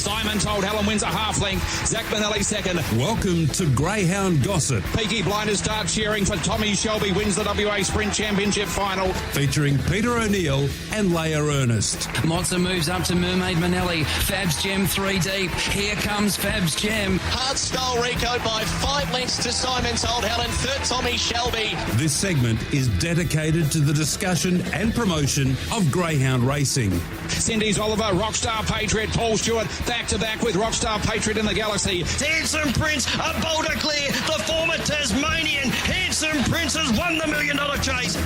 Simon Told Helen wins a half length. Zach Manelli second. Welcome to Greyhound Gossip. Peaky Blinders start cheering for Tommy Shelby wins the WA Sprint Championship final. Featuring Peter O'Neill and Leia Ernest. Mozza moves up to Mermaid Manelli. Fab's Gem 3 deep. Here comes Fab's Gem. Hard Style Rico by 5 lengths to Simon Told Helen. Third Tommy Shelby. This segment is dedicated to the discussion and promotion of greyhound racing. Cindy's Oliver, Rockstar Patriot, Paul Stewart, back-to-back with Rockstar Patriot in the Galaxy. Handsome Prince, a bolder clear. The former Tasmanian Handsome Prince has won the $1 million chase.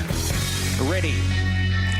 Ready.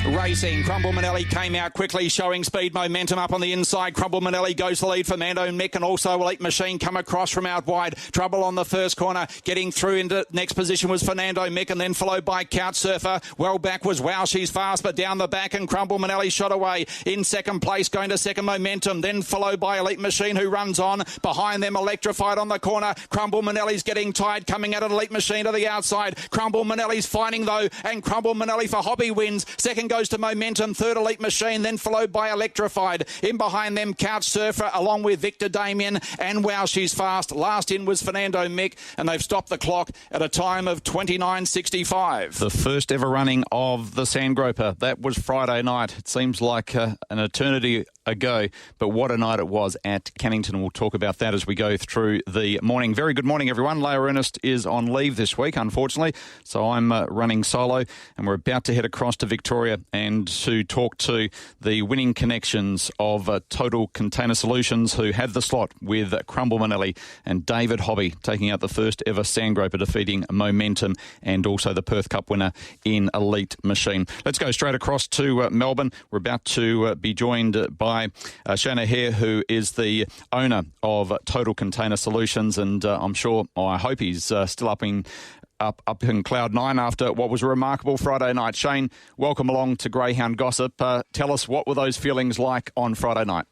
Racing. Crumble Manelli came out quickly, showing speed, momentum up on the inside. Crumble Manelli goes the lead. Fernando Mick and also Elite Machine come across from out wide. Trouble on the first corner. Getting through into next position was Fernando Mick and then followed by Couch Surfer. Well back was Wow She's Fast, but down the back and Crumble Manelli shot away. In second place, going to second momentum. Then followed by Elite Machine who runs on. Behind them, Electrified on the corner. Crumble Manelli's getting tight, coming out of Elite Machine to the outside. Crumble Manelli's fighting though, and Crumble Manelli for Hobby wins. Second goes to Momentum, third Elite Machine, then followed by Electrified. In behind them, Couch Surfer, along with Victor Damien and Wow She's Fast. Last in was Fernando Mick, and they've stopped the clock at a time of 29.65. The first ever running of the Sandgroper. That was Friday night. It seems like an eternity ago, but what a night it was at Cannington. We'll talk about that as we go through the morning. Very good morning, everyone. Leia Ernest is on leave this week, unfortunately, so I'm running solo, and we're about to head across to Victoria and to talk to the winning connections of Total Container Solutions, who had the slot with Crumble Manelli and David Hobby taking out the first ever Sandgroper, defeating Momentum and also the Perth Cup winner in Elite Machine. Let's go straight across to Melbourne. We're about to be joined by Ohehir, who is the owner of Total Container Solutions, and I'm sure, I hope he's still up in Cloud 9 after what was a remarkable Friday night. Shane, welcome along to Greyhound Gossip. Tell us, what were those feelings like on Friday night?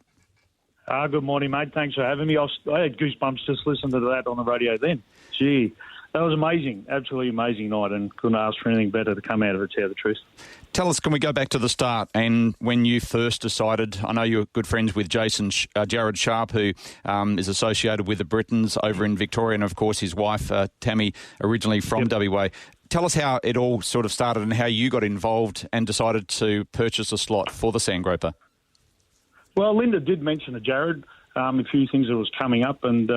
Good morning, mate. Thanks for having me. I had goosebumps just listening to that on the radio then. Gee, that was amazing. Absolutely amazing night, and couldn't ask for anything better to come out of it, to tell the truth. Tell us, can we go back to the start and when you first decided, I know you're good friends with Jared Sharp, who is associated with the Britons over in Victoria, and of course his wife, Tammy, originally from WA. Tell us how it all sort of started and how you got involved and decided to purchase a slot for the Sandgroper. Well, Linda did mention to Jared a few things that was coming up, and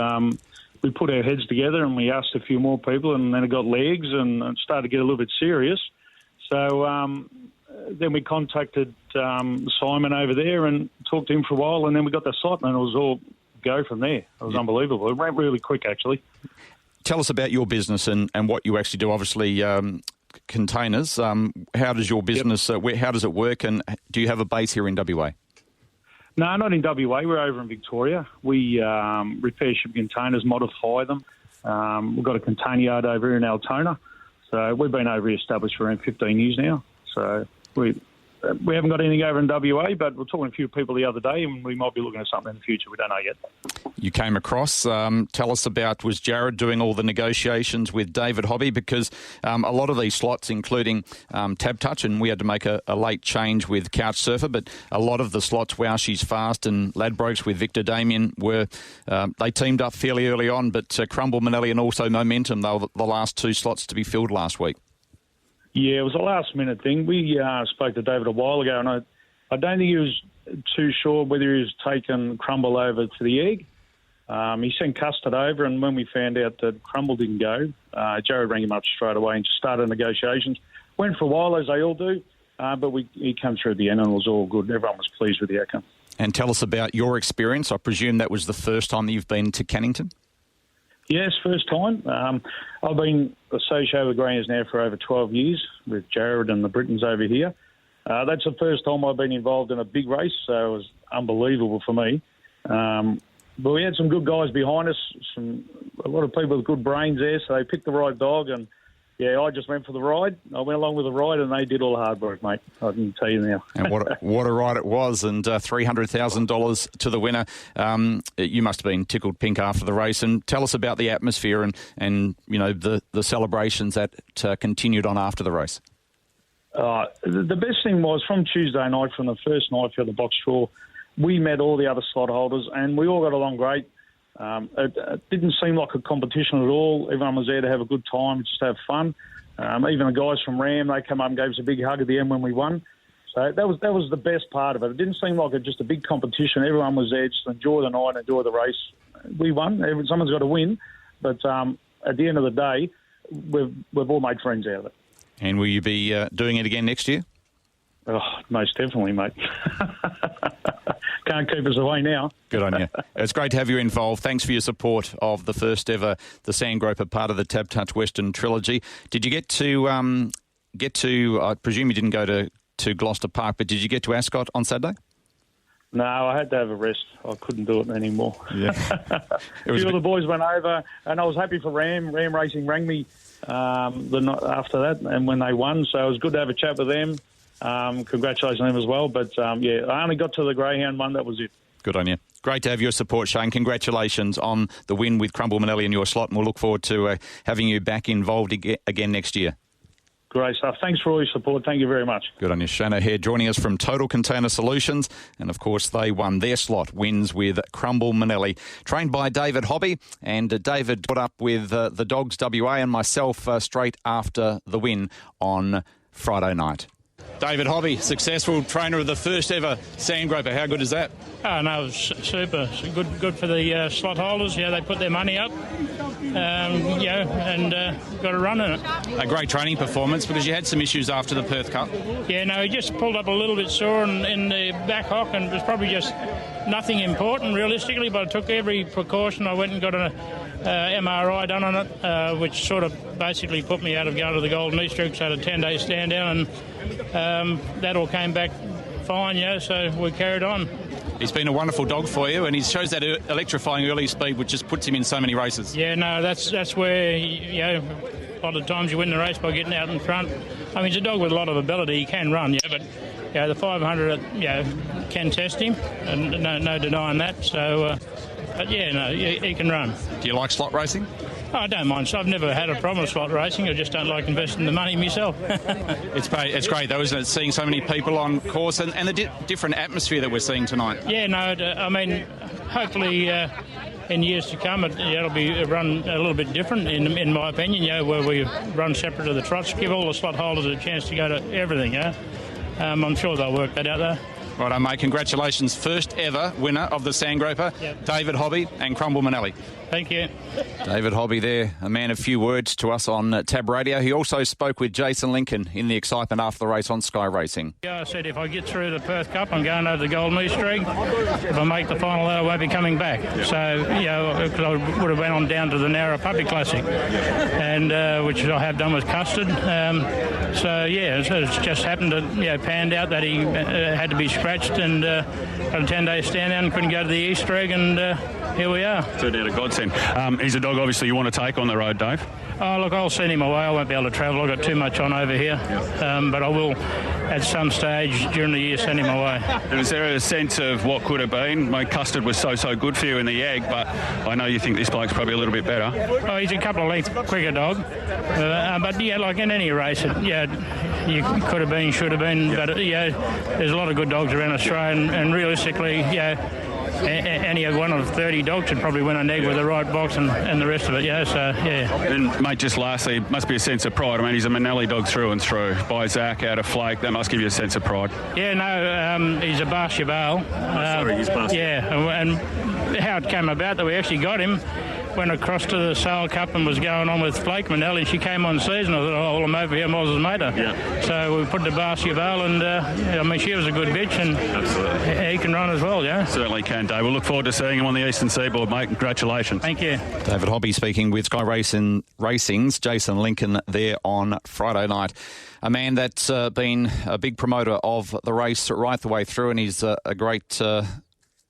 we put our heads together and we asked a few more people, and then it got legs and started to get a little bit serious. So then we contacted Simon over there and talked to him for a while, and then we got the slot, and it was all go from there. It was unbelievable. It went really quick, actually. Tell us about your business and what you actually do. Obviously, containers. How does your business, how does it work, and do you have a base here in WA? No, not in WA. We're over in Victoria. We repair ship containers, modify them. We've got a container yard over here in Altona. So we've been over here established for around 15 years now. So we haven't got anything over in WA, but we're talking to a few people the other day, and we might be looking at something in the future. We don't know yet. You came across. Tell us about, was Jared doing all the negotiations with David Hobby? Because a lot of these slots, including Tab Touch, and we had to make a late change with Couch Surfer, but a lot of the slots, Wow She's Fast and Ladbrokes with Victor Damien, they teamed up fairly early on, but Crumble Manelli and also Momentum, they were the last two slots to be filled last week. Yeah, it was a last-minute thing. We spoke to David a while ago, and I don't think he was too sure whether he was taking Crumble over to the Egg. He sent Custard over, and when we found out that Crumble didn't go, Jared rang him up straight away and just started negotiations. Went for a while, as they all do, but he came through at the end and it was all good. Everyone was pleased with the outcome. And tell us about your experience. I presume that was the first time that you've been to Cannington? Yes, first time. I've been associated with Greyhounds now for over 12 years with Jared and the Britons over here. That's the first time I've been involved in a big race, so it was unbelievable for me. But we had some good guys behind us, a lot of people with good brains there, so they picked the right dog, and yeah, I just went for the ride. I went along with the ride, and they did all the hard work, mate. I can tell you now. And what a ride it was, and $300,000 to the winner. You must have been tickled pink after the race. And tell us about the atmosphere and you know the celebrations that continued on after the race. The best thing was from Tuesday night, from the first night for the box draw, we met all the other slot holders, and we all got along great. It didn't seem like a competition at all. Everyone was there to have a good time, just have fun. Even the guys from Ram, they came up and gave us a big hug at the end when we won. So that was the best part of it. It didn't seem like just a big competition. Everyone was there just to enjoy the night, enjoy the race. We won. Someone's got to win. But at the end of the day, we've all made friends out of it. And will you be doing it again next year? Oh, most definitely, mate. Can't keep us away now. Good on you. It's great to have you involved. Thanks for your support of the first ever, the Sandgroper part of the Tab Touch Western trilogy. Did you get to, I presume you didn't go to Gloucester Park, but did you get to Ascot on Saturday? No, I had to have a rest. I couldn't do it anymore. Yeah. A few of the boys went over, and I was happy for Ram. Ram Racing rang me the night after that, and when they won, so it was good to have a chat with them. Congratulations on them as well. But, I only got to the Greyhound one. That was it. Good on you. Great to have your support, Shane. Congratulations on the win with Crumble Manelli in your slot, and we'll look forward to having you back involved again next year. Great stuff. Thanks for all your support. Thank you very much. Good on you. Shane Ohehir joining us from Total Container Solutions. And, of course, they won their slot wins with Crumble Manelli. Trained by David Hobby. And David put up with the Dogs WA and myself straight after the win on Friday night. David Hobby, successful trainer of the first ever Sandgroper. How good is that? Oh, no, it was super. It's good for the slot holders. Yeah, they put their money up, and got a run in it. A great training performance because you had some issues after the Perth Cup. Yeah, no, he just pulled up a little bit sore in the back hock, and it was probably just nothing important realistically, but I took every precaution. I went and got an MRI done on it, which sort of basically put me out of going to the Golden Easter, so I had a 10-day stand down, and that all came back fine, so we carried on. He's been a wonderful dog for you, and he shows that electrifying early speed, which just puts him in so many races. Yeah, no, that's where, a lot of times you win the race by getting out in front. I mean, he's a dog with a lot of ability. He can run, but the 500, can test him, and no denying that. So, he can run. Do you like slot racing? Oh, I don't mind. I've never had a problem with slot racing. I just don't like investing the money myself. It's great, though, isn't it, seeing so many people on course and the different atmosphere that we're seeing tonight? Yeah, no, I mean, hopefully in years to come it'll be run a little bit different, in my opinion, where we run separate of the trots, give all the slot holders a chance to go to everything, I'm sure they'll work that out, though. Right on, mate. Congratulations. First ever winner of the Sandgroper, Yep. David Hobby and Crumble Manelli. Thank you. David Hobby there, a man of few words to us on Tab Radio. He also spoke with Jason Lincoln in the excitement after the race on Sky Racing. Yeah, I said if I get through the Perth Cup, I'm going over the Golden Easter egg. If I make the final, I won't be coming back. Yep. So, because I would have went on down to the Narra Puppy Classic, and which I have done with Custard. It's just happened to panned out that he had to be scratched and got a 10-day stand down and couldn't go to the Easter egg, and here we are. Turned out a godsend. He's a dog obviously you want to take on the road, Dave. Oh, look, I'll send him away. I won't be able to travel. I've got too much on over here. Yep. But I will, at some stage during the year, send him away. And is there a sense of what could have been? My Custard was so good for you in the egg, but I know you think this bloke's probably a little bit better. Oh, he's a couple of lengths quicker dog. But like in any race, you could have been, should have been. Yep. But, there's a lot of good dogs around Australia, and realistically, any one of 30 dogs should probably win an egg with the right box and the rest of it, And, mate, just lastly, must be a sense of pride. I mean, he's a Manelli dog through and through. By Zach out of Flake, that must give you a sense of pride. Yeah, no, he's a Barshabal. He's Barshabal. Yeah, and how it came about that we actually got him, went across to the Sale Cup and was going on with Flake Manelli, and she came on season. I thought, I'm over here, Moses made her. Yeah. So we put the Barshabal, and she was a good bitch, and absolutely he can run as well, Certainly can, Dave. We'll look forward to seeing him on the Eastern Seaboard, mate. Congratulations. Thank you. David Hobby speaking with Sky Racing's Jason Lincoln there on Friday night. A man that's been a big promoter of the race right the way through, and he's a great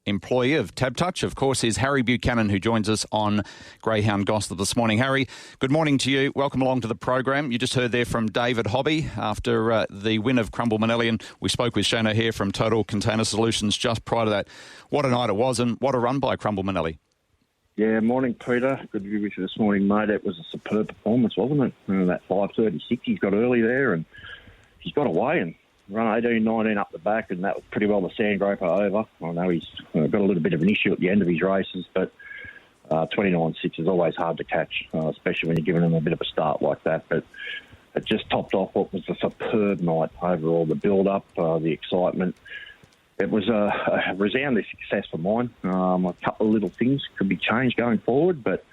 employee of Tab Touch, of course, is Harry Buchanan, who joins us on Greyhound Gossip this morning. Harry, good morning to you. Welcome along to the program. You just heard there from David Hobby after the win of Crumble Manelli, and we spoke with Shane Ohehir from Total Container Solutions just prior to that. What a night it was, and what a run by Crumble Manelli. Yeah, morning, Peter. Good to be with you this morning, mate. It was a superb performance, wasn't it? That 5:36 he's got early there, and he's got away, and run 18-19 up the back, and that was pretty well the Sandgroper over. I know he's got a little bit of an issue at the end of his races, but 29.6 is always hard to catch, especially when you're giving him a bit of a start like that. But it just topped off what was a superb night overall. The build-up, the excitement. It was a resounding success for mine. A couple of little things could be changed going forward, but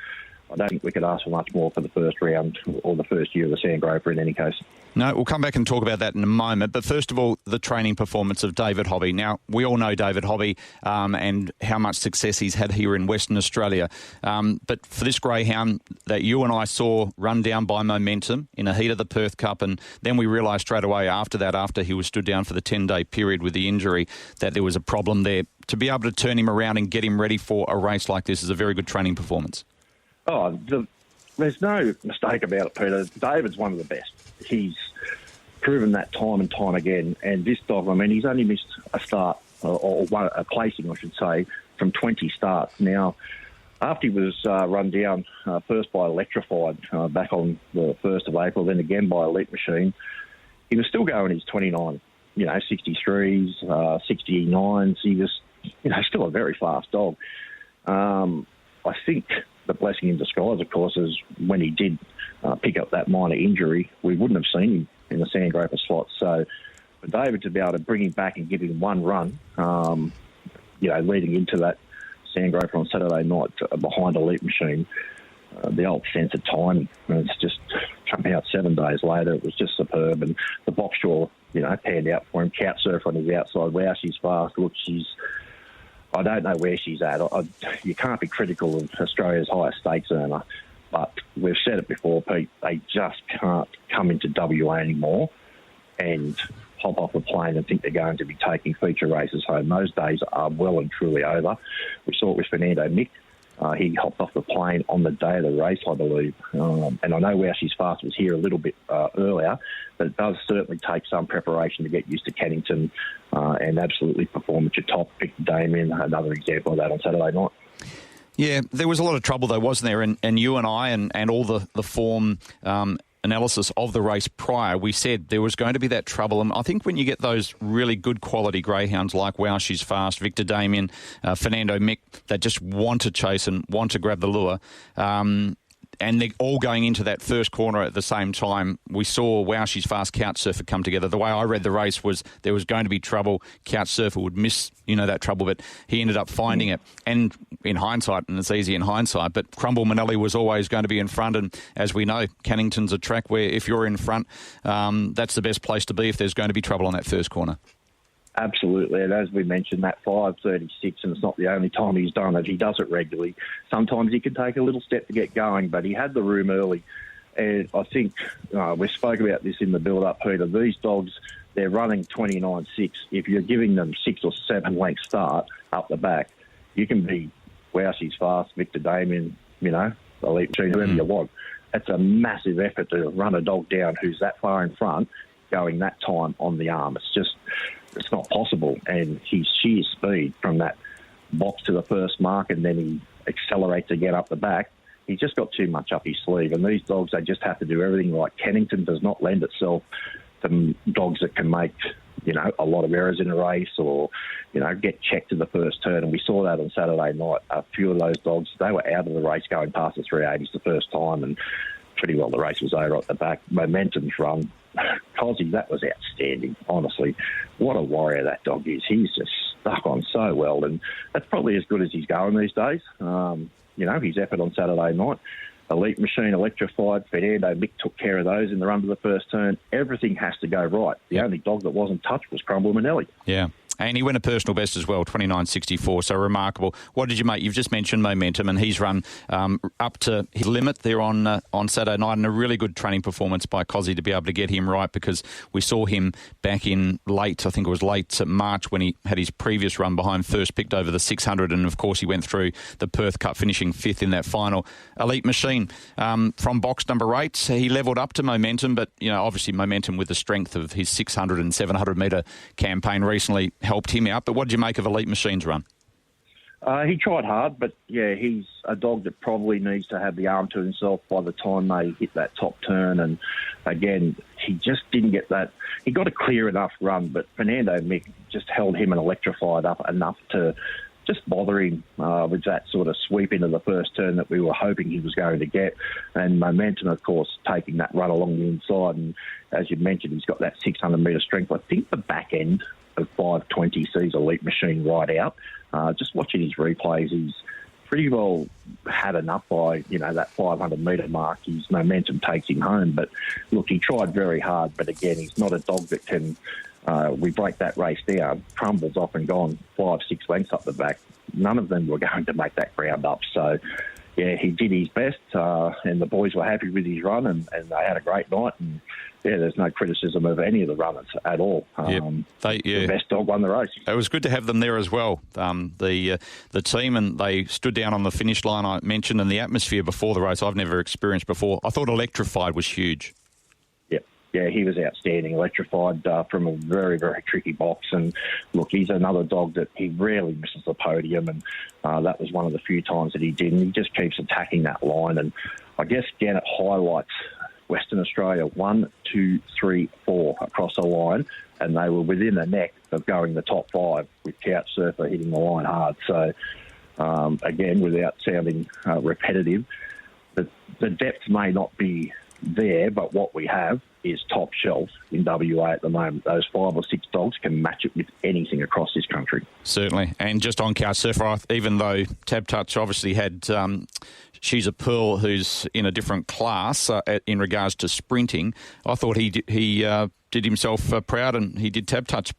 I don't think we could ask for much more for the first round or the first year of the Sandgroper in any case. No, we'll come back and talk about that in a moment. But first of all, the training performance of David Hobby. Now, we all know David Hobby and how much success he's had here in Western Australia. But for this greyhound that you and I saw run down by momentum in a heat of the Perth Cup, and then we realised straight away after that, after he was stood down for the 10-day period with the injury, that there was a problem there. To be able to turn him around and get him ready for a race like this is a very good training performance. Oh, there's no mistake about it, Peter. David's one of the best. He's proven that time and time again. And this dog, I mean, he's only missed a start, or a placing, I should say, from 20 starts. Now, after he was run down first by Electrified back on the 1st of April, then again by Elite Machine, he was still going his 29, 63s, 69s. He was, still a very fast dog. I think the blessing in disguise, of course, is when he did pick up that minor injury, we wouldn't have seen him in the Sandgroper slot. So for David to be able to bring him back and give him one run, leading into that Sandgroper on Saturday night behind Elite Machine, the old sense of timing. It's just coming out 7 days later. It was just superb. And the box sure, panned out for him. Couch surf on his outside. Wow, she's fast. Look, I don't know where she's at. You can't be critical of Australia's highest stakes earner, but we've said it before, Pete, they just can't come into WA anymore and hop off a plane and think they're going to be taking feature races home. Those days are well and truly over. We saw it with Fernando Mick. He hopped off the plane on the day of the race, I believe. And I know Where She's Fast was here a little bit earlier, but it does certainly take some preparation to get used to Cannington and absolutely perform at your top. Pick Damien, another example of that on Saturday night. Yeah, there was a lot of trouble, though, wasn't there? And you and I and all the form analysis of the race prior, we said there was going to be that trouble. And I think when you get those really good quality greyhounds like Wow She's Fast, Victor Damien, Fernando Mick, that just want to chase and want to grab the lure, and they're all going into that first corner at the same time. We saw Wow She's Fast, Couch Surfer come together. The way I read the race was there was going to be trouble. Couch Surfer would miss, that trouble, but he ended up finding it. And in hindsight, and it's easy in hindsight, but Crumble Manelli was always going to be in front. And as we know, Cannington's a track where if you're in front, that's the best place to be if there's going to be trouble on that first corner. Absolutely, and as we mentioned, that 5.36, and it's not the only time he's done it. He does it regularly. Sometimes he can take a little step to get going, but he had the room early. And I think we spoke about this in the build-up, Peter. These dogs, they're running 29.6. If you're giving them 6 or 7 length start up the back, you can be Wow She's Fast, Victor Damien, Elite Machine, whoever you want. It's a massive effort to run a dog down who's that far in front, going that time on the arm. It's not possible. And his sheer speed from that box to the first mark, and then he accelerates again up the back, he's just got too much up his sleeve. And these dogs, they just have to do everything right. Cannington does not lend itself to dogs that can make, a lot of errors in a race or, get checked to the first turn. And we saw that on Saturday night. A few of those dogs, they were out of the race going past the 380s the first time, and pretty well the race was over at the back. Momentum's run. Cozzy, that was outstanding, honestly. What a warrior that dog is. He's just stuck on so well, and that's probably as good as he's going these days. His effort on Saturday night. Elite Machine, Electrified, Fernando Mick took care of those in the run to the first turn. Everything has to go right. The only dog that wasn't touched was Crumble Manelli. Yeah. And he went a personal best as well, 29.64, so remarkable. What did you make? You've just mentioned momentum, and he's run up to his limit there on Saturday night, and a really good training performance by Cozzy to be able to get him right, because we saw him back in late March when he had his previous run behind first, picked over the 600, and of course he went through the Perth Cup, finishing 5th in that final. Elite Machine, from box number 8, he levelled up to momentum, but obviously momentum with the strength of his 600 and 700 metre campaign recently helped him out. But what did you make of Elite Machine's run? He tried hard, but yeah, he's a dog that probably needs to have the arm to himself by the time they hit that top turn. And again, he just didn't get that. He got a clear enough run, but Fernando Mick just held him and electrified up enough to just bother him with that sort of sweep into the first turn that we were hoping he was going to get. And Momentum, of course, taking that run along the inside. And as you mentioned, he's got that 600-metre strength. I think the back end of 520 sees Elite Machine right out. Just watching his replays, he's pretty well had enough by, that 500-metre mark. His momentum takes him home. But, look, he tried very hard. But, again, he's not a dog that can... we break that race down. Crumble's off and gone 5-6 lengths up the back. None of them were going to make that ground up. So, yeah, he did his best, and the boys were happy with his run, and they had a great night. And, yeah, there's no criticism of any of the runners at all. The best dog won the race. It was good to have them there as well. The team, and they stood down on the finish line, I mentioned, and the atmosphere before the race I've never experienced before. I thought Electrified was huge. Yeah, he was outstanding, electrified from a very, very tricky box. And, look, he's another dog that he rarely misses the podium, and that was one of the few times that he did. And he just keeps attacking that line. And I guess, again, it highlights Western Australia 1, 2, 3, 4 across the line, and they were within the neck of going the top 5 with Couch Surfer hitting the line hard. So, again, without sounding repetitive, the depth may not be there, but what we have is top shelf in WA at the moment. Those 5 or 6 dogs can match it with anything across this country. Certainly. And just on Couch Surfer, even though Tab Touch obviously had She's a Pearl, who's in a different class in regards to sprinting, I thought he did himself proud, and he did Tab Touch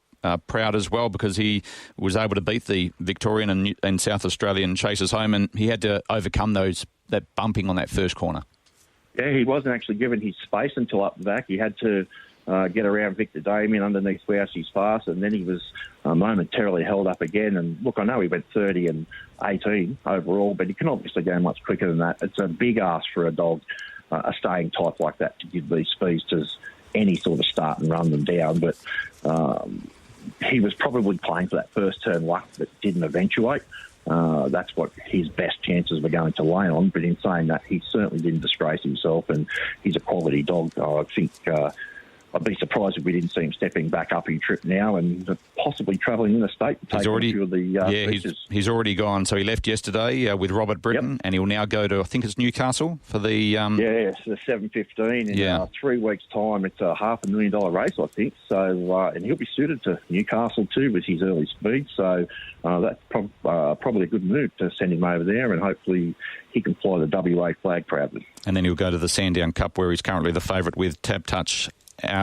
proud as well, because he was able to beat the Victorian and South Australian chasers home, and he had to overcome that bumping on that first corner. Yeah, he wasn't actually given his space until up the back. He had to get around Victor Damien underneath Wowsie's Fast, and then he was momentarily held up again. And look, I know he went 30 and 18 overall, but he can obviously go much quicker than that. It's a big ask for a dog, a staying type like that, to give these speedsters any sort of start and run them down. But he was probably playing for that first turn luck that didn't eventuate. That's what his best chances were going to lay on. But in saying that, he certainly didn't disgrace himself, and he's a quality dog. I think I'd be surprised if we didn't see him stepping back up in trip now and possibly travelling in the state to take a few of the he's already gone. So he left yesterday with Robert Britton, and he'll now go to, I think it's Newcastle for the... it's the 7:15 in 3 weeks' time. It's a $500,000 race, I think. So and he'll be suited to Newcastle too with his early speed. So that's probably a good move to send him over there, and hopefully he can fly the WA flag proudly. And then he'll go to the Sandown Cup, where he's currently the favourite with Tab Touch.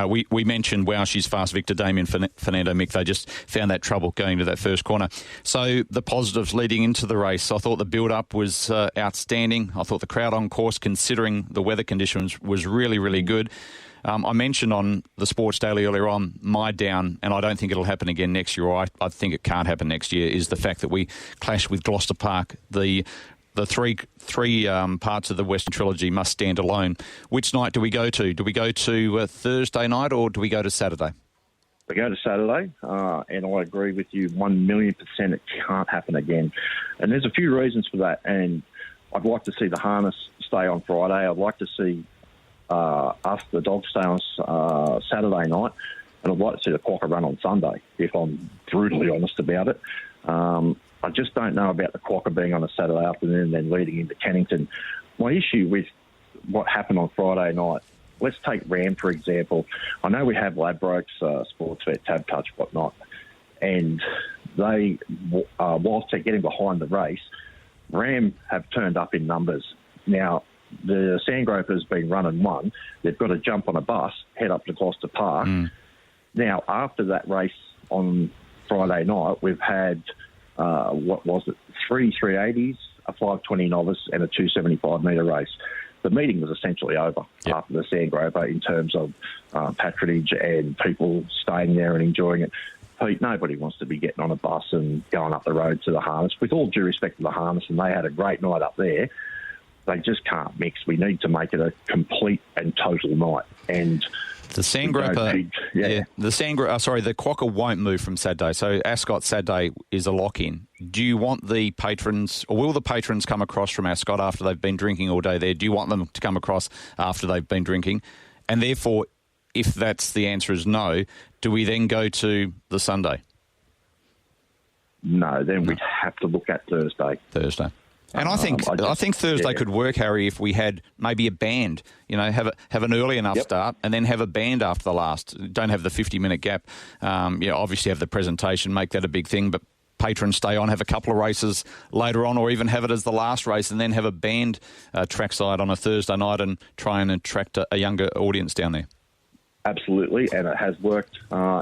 We mentioned She's Fast, Victor Damien, Fernando Mick. They just found that trouble going to that first corner. So the positives leading into the race, I thought the build-up was outstanding. I thought the crowd on course, considering the weather conditions, was really, really good. I mentioned on the Sports Daily earlier on, my down, and I don't think it'll happen again next year, or I think it can't happen next year, is the fact that we clash with Gloucester Park. The three parts of the Western Trilogy must stand alone. Which night do we go to? Do we go to Thursday night, or do we go to Saturday? We go to Saturday, and I agree with you 1,000,000% it can't happen again. And there's a few reasons for that, and I'd like to see the harness stay on Friday. I'd like to see us, the dogs, stay on Saturday night, and I'd like to see the Quokka run on Sunday, if I'm brutally honest about it. I just don't know about the Quokka being on a Saturday afternoon and then leading into Cannington. My issue with what happened on Friday night, let's take Ram, for example. I know we have Ladbrokes, Sportsbet, Tab Touch, whatnot, and they, whilst they're getting behind the race, Ram have turned up in numbers. Now, the Sandgroper's been run and won. They've got to jump on a bus, head up to Gloucester Park. Now, after that race on Friday night, we've had... 3 380s, a 520 novice, and a 275-metre race. The meeting was essentially over after the Sandgroper in terms of patronage and people staying there and enjoying it. Pete, nobody wants to be getting on a bus and going up the road to the harness. With all due respect to the harness, and they had a great night up there, they just can't mix. We need to make it a complete and total night. And The Sandgroper, the Quokka won't move from Saturday. So Ascot Saturday is a lock-in. Do you want the patrons, or will the patrons come across from Ascot after they've been drinking all day there? Do you want them to come across after they've been drinking? And therefore, if that's the answer is no, do we then go to the Sunday? No, then we'd have to look at Thursday. And I think Thursday could work, Harry, if we had maybe a band, have an early enough start and then have a band after the last. Don't have the 50-minute gap. Obviously have the presentation, make that a big thing, but patrons stay on, have a couple of races later on, or even have it as the last race and then have a band trackside on a Thursday night and try and attract a younger audience down there. Absolutely, and it has worked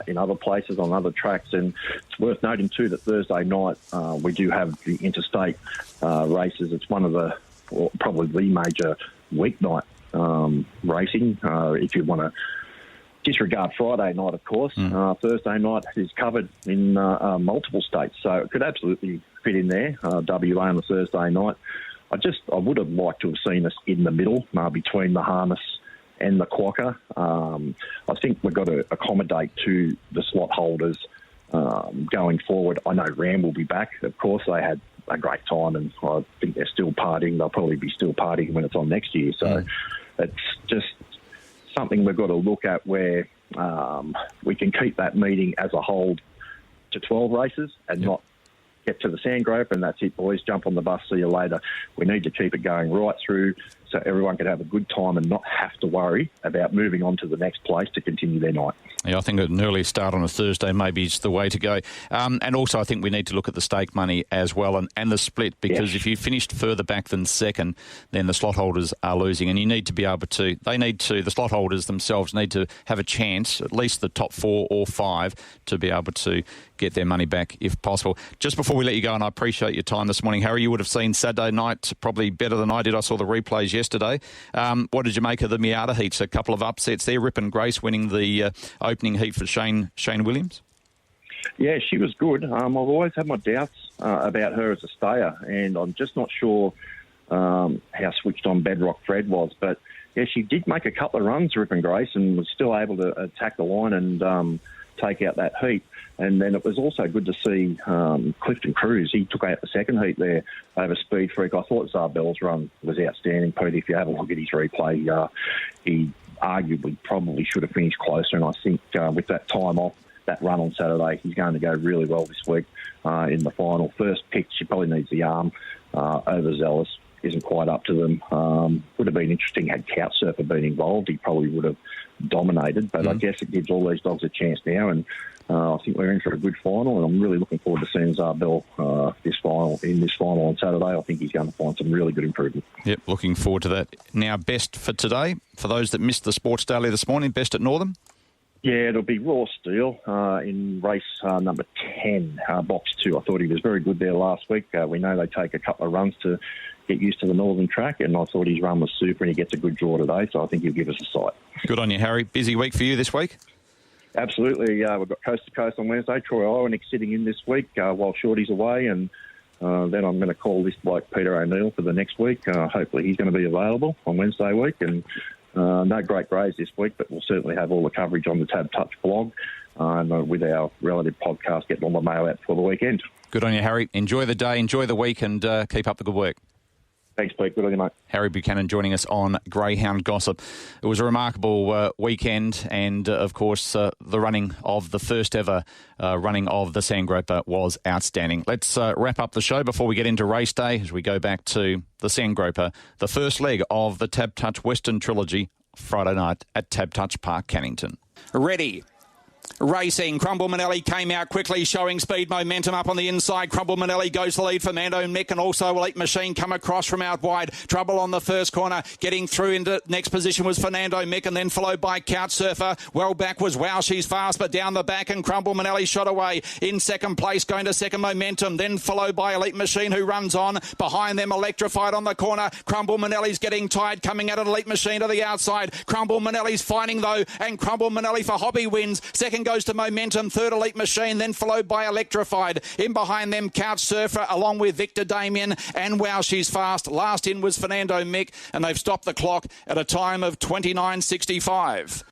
in other places on other tracks. And it's worth noting too that Thursday night we do have the interstate races. It's one of probably the major weeknight racing. If you want to disregard Friday night, of course, Thursday night is covered in multiple states, so it could absolutely fit in there. WA on the Thursday night. I would have liked to have seen us in the middle between the harness and the Quokka. I think we've got to accommodate to the slot holders going forward. I know Ram will be back. Of course, they had a great time, and I think they're still partying. They'll probably be still partying when it's on next year. So it's just something we've got to look at where we can keep that meeting as a whole to 12 races and not get to the Sandgroper and that's it, boys, jump on the bus, see you later. We need to keep it going right through so everyone can have a good time and not have to worry about moving on to the next place to continue their night. Yeah, I think an early start on a Thursday maybe is the way to go. And also I think we need to look at the stake money as well and the split, because if you finished further back than second, then the slot holders are losing, and you need to be able to, the slot holders themselves need to have a chance, at least the top 4 or 5, to be able to get their money back if possible. Just before we let you go, and I appreciate your time this morning, Harry, you would have seen Saturday night probably better than I did. I saw the replays yesterday. What did you make of the Miata heats? A couple of upsets there. Rip and Grace winning the opening heat for Shane Williams. Yeah, she was good. I've always had my doubts about her as a stayer, and I'm just not sure how switched on Bedrock Fred was. But yeah, she did make a couple of runs, Rip and Grace, and was still able to attack the line and take out that heat. And then it was also good to see Clifton Cruz. He took out the second heat there over Speed Freak. I thought Zarbell's run was outstanding, Pete. If you have a look at his replay, he arguably probably should have finished closer. And I think with that time off, that run on Saturday, he's going to go really well this week in the final. First pick, she probably needs the arm. Overzealous isn't quite up to them. Would have been interesting had Couchsurfer been involved. He probably would have dominated, but I guess it gives all these dogs a chance now, and I think we're in for a good final, and I'm really looking forward to seeing Zarbell this final on Saturday. I think he's going to find some really good improvement. Yep, looking forward to that. Now, best for today, for those that missed the Sports Daily this morning, best at Northern? Yeah, it'll be Raw Steel in race number 10, box 2. I thought he was very good there last week. We know they take a couple of runs to get used to the Northern track, and I thought his run was super, and he gets a good draw today, so I think he'll give us a sight. Good on you, Harry. Busy week for you this week? Absolutely. We've got Coast to Coast on Wednesday. Troy Ionic sitting in this week while Shorty's away, and then I'm going to call this bloke Peter O'Neill for the next week. Hopefully he's going to be available on Wednesday week, and no great greys this week, but we'll certainly have all the coverage on the Tab Touch blog and with our relative podcast, getting all the mail out for the weekend. Good on you, Harry. Enjoy the day, enjoy the week, and keep up the good work. Thanks, Pete. Good on you, mate. Harry Buchanan joining us on Greyhound Gossip. It was a remarkable weekend, and, of course, the running of the first ever running of the Sandgroper was outstanding. Let's wrap up the show before we get into race day as we go back to the Sandgroper, the first leg of the Tab Touch Western Trilogy, Friday night at Tab Touch Park, Cannington. Ready. Racing, Crumble Manelli came out quickly, showing speed, momentum up on the inside. Crumble Manelli goes the lead for Mando Mick, and also Elite Machine come across from out wide. Trouble on the first corner, getting through into next position was Fernando Mick, and then followed by Couchsurfer. Well back was Wow She's Fast, but down the back, and Crumble Manelli shot away. In second place, going to second, Momentum, then followed by Elite Machine, who runs on. Behind them, Electrified on the corner. Crumble Manelli's getting tight, coming out of Elite Machine to the outside. Crumble Manelli's fighting though, and Crumble Manelli for Hobby wins. Second goes to Momentum, third Elite Machine, then followed by Electrified. In behind them, Couchsurfer, along with Victor Damien, and Wow She's Fast. Last in was Fernando Mick, and they've stopped the clock at a time of 29.65.